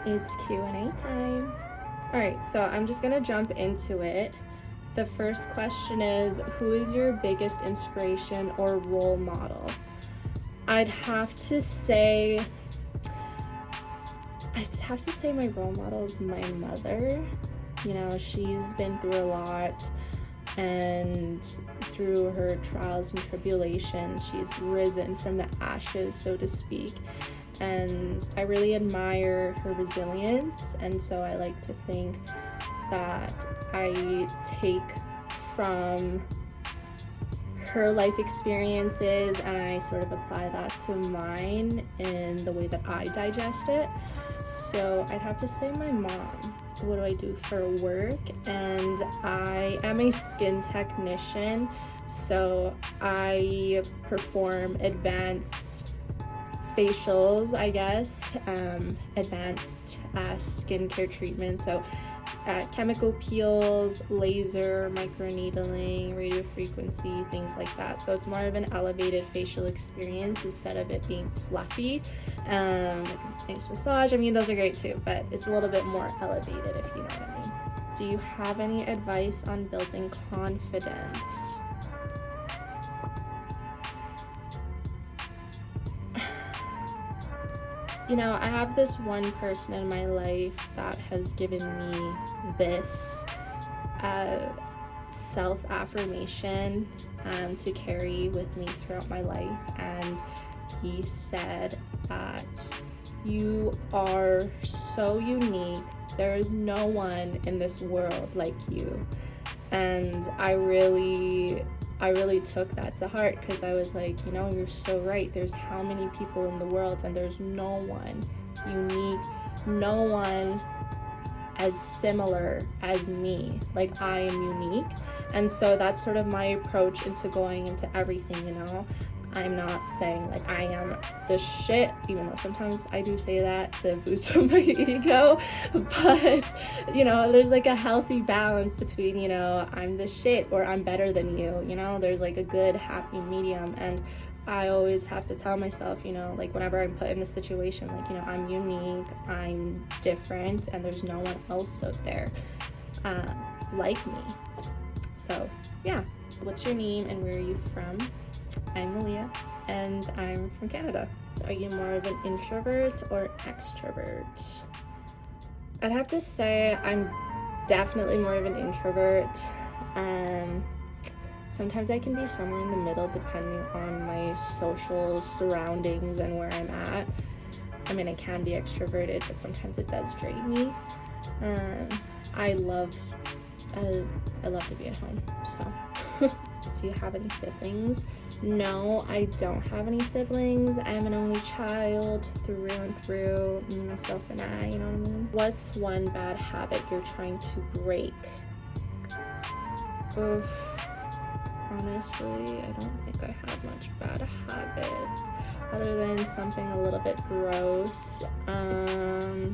It's Q&A time. All right, so I'm just gonna jump into it. The first question is, who is your biggest inspiration or role model? I'd have to say my role model is my mother. You know, she's been through a lot, and through her trials and tribulations, she's risen from the ashes, so to speak. And I really admire her resilience, and so I like to think that I take from her life experiences and I sort of apply that to mine in the way that I digest it. So I'd have to say my mom. What do I do for work? And I am a skin technician, so I perform advanced facials, I guess, advanced skincare treatment. So chemical peels, laser, microneedling, radio frequency, things like that. So it's more of an elevated facial experience instead of it being fluffy. Like a nice massage, I mean, those are great too, but it's a little bit more elevated, if you know what I mean. Do you have any advice on building confidence? You know, I have this one person in my life that has given me this self-affirmation to carry with me throughout my life, and he said that you are so unique. There is no one in this world like you. And I really took that to heart, because I was like, you know, you're so right. There's how many people in the world, and there's no one unique, no one as similar as me. Like, I am unique. And so that's sort of my approach into going into everything, you know. I'm not saying like I am the shit, even though sometimes I do say that to boost up my ego, but you know, there's like a healthy balance between, you know, I'm the shit or I'm better than you, you know, there's like a good happy medium. And I always have to tell myself, you know, like whenever I'm put in a situation, like, you know, I'm unique, I'm different, and there's no one else out there like me. So yeah. What's your name and where are you from? I'm Malia, and I'm from Canada. Are you more of an introvert or extrovert? I'd have to say I'm definitely more of an introvert. Sometimes I can be somewhere in the middle depending on my social surroundings and where I'm at. I mean, I can be extroverted, but sometimes it does drain me. I love to be at home, so. Do you have any siblings? No, I don't have any siblings. I'm an only child through and through, myself and I, you know what I mean? What's one bad habit you're trying to break? Oof. Honestly, I don't think I have much bad habits other than something a little bit gross. I'm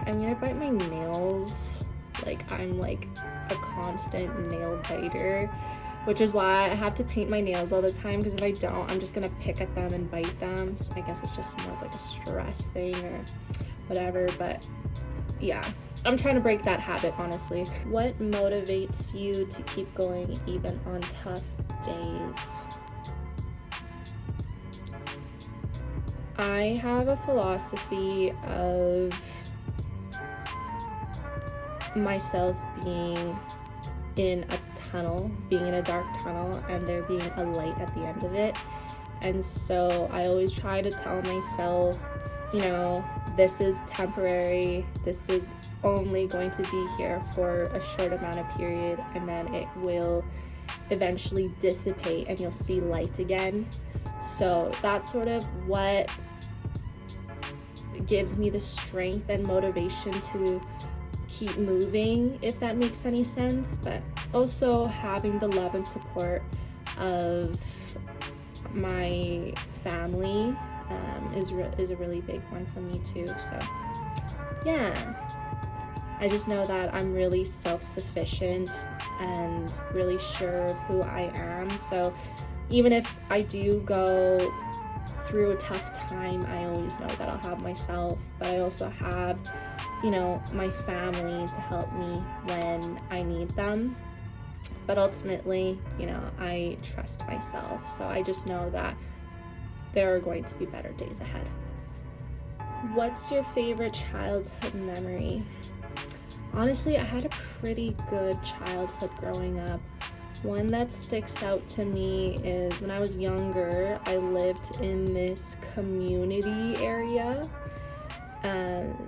gonna bite my nails. Like, I'm like a constant nail biter, which is why I have to paint my nails all the time, because if I don't, I'm just gonna pick at them and bite them. So I guess it's just more of like a stress thing or whatever, but yeah, I'm trying to break that habit, honestly. What motivates you to keep going even on tough days? I have a philosophy of myself being in a tunnel, being in a dark tunnel, and there being a light at the end of it. And so I always try to tell myself, you know, this is temporary, this is only going to be here for a short amount of period, and then it will eventually dissipate and you'll see light again. So that's sort of what gives me the strength and motivation to keep moving, if that makes any sense. But also having the love and support of my family is a really big one for me too. So yeah, I just know that I'm really self-sufficient and really sure of who I am. So even if I do go through a tough time, I always know that I'll have myself, but I also have, you know, my family to help me when I need them. But ultimately, you know, I trust myself. So I just know that there are going to be better days ahead. What's your favorite childhood memory? Honestly, I had a pretty good childhood growing up. One that sticks out to me is when I was younger, I lived in this community area.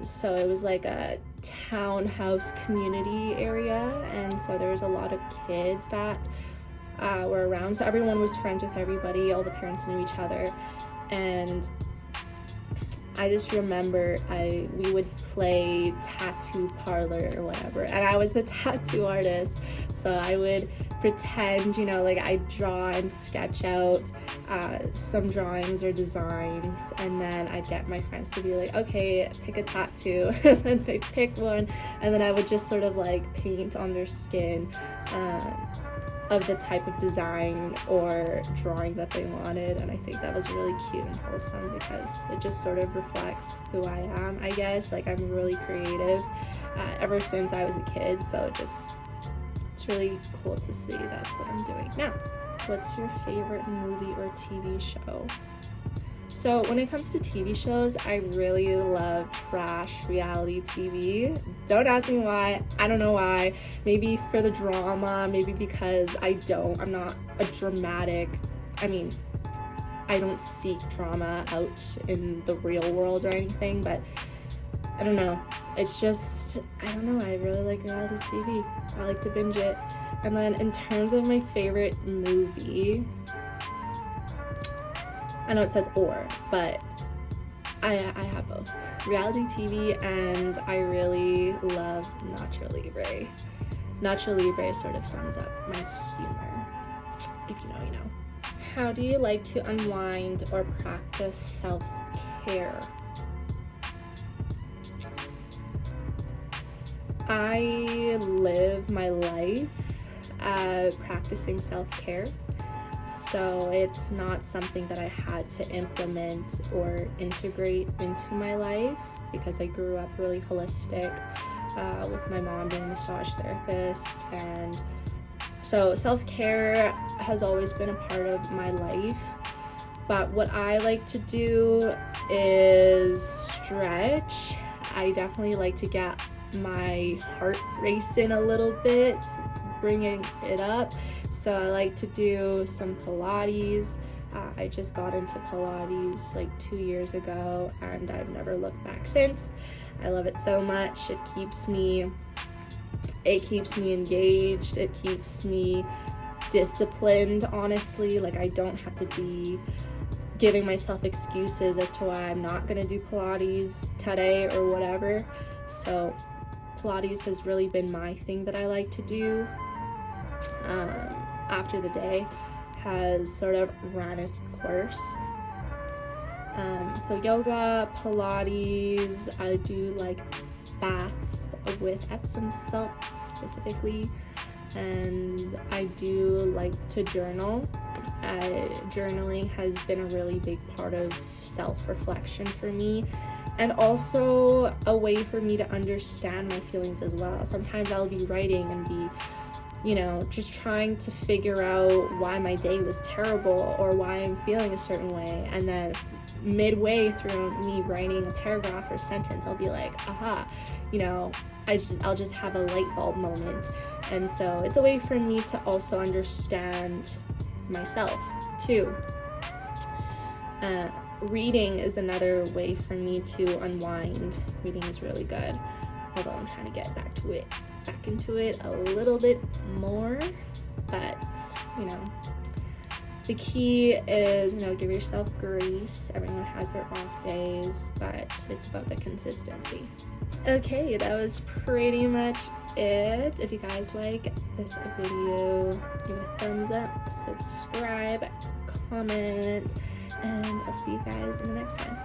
So it was like a townhouse community area, and so there was a lot of kids that were around. So everyone was friends with everybody, all the parents knew each other, and I just remember we would play tattoo parlor or whatever, and I was the tattoo artist, so I would pretend, you know, like I'd draw and sketch out some drawings or designs, and then I'd get my friends to be like, okay, pick a tattoo, and then they'd pick one, and then I would just sort of like paint on their skin of the type of design or drawing that they wanted. And I think that was really cute and wholesome because it just sort of reflects who I am, I guess. Like, I'm really creative ever since I was a kid, so it's really cool to see that's what I'm doing now. What's your favorite movie or TV show? So when it comes to TV shows, I really love trash reality TV. Don't ask me why. I don't know why. Maybe for the drama, maybe because I'm not a dramatic, I don't seek drama out in the real world or anything, but I don't know. It's just, I don't know, I really like reality TV. I like to binge it. And then in terms of my favorite movie, I know it says but I have both. Reality TV, and I really love Nacho Libre. Nacho Libre sort of sums up my humor. If you know, you know. How do you like to unwind or practice self-care? I live my life practicing self-care. So it's not something that I had to implement or integrate into my life because I grew up really holistic with my mom being a massage therapist. And so self-care has always been a part of my life. But what I like to do is stretch. I definitely like to get my heart racing a little bit, bringing it up. So I like to do some Pilates. I just got into Pilates like 2 years ago, and I've never looked back since. I love it so much. It keeps me engaged. It keeps me disciplined, honestly. Like, I don't have to be giving myself excuses as to why I'm not gonna do Pilates today or whatever. So Pilates has really been my thing that I like to do after the day has sort of run its course. So yoga, Pilates, I do like baths with Epsom salts specifically, and I do like to journal. Journaling has been a really big part of self-reflection for me, and also a way for me to understand my feelings as well. Sometimes I'll be writing and be, you know, just trying to figure out why my day was terrible or why I'm feeling a certain way, and then midway through me writing a paragraph or sentence, I'll be like, aha, you know, I'll just have a light bulb moment. And so it's a way for me to also understand myself too. Reading is another way for me to unwind. Reading is really good, although I'm trying to get back into it a little bit more. But, you know, the key is, you know, give yourself grace. Everyone has their off days, but it's about the consistency. Okay, that was pretty much it. If you guys like this video, give it a thumbs up, subscribe, comment, and I'll see you guys in the next one.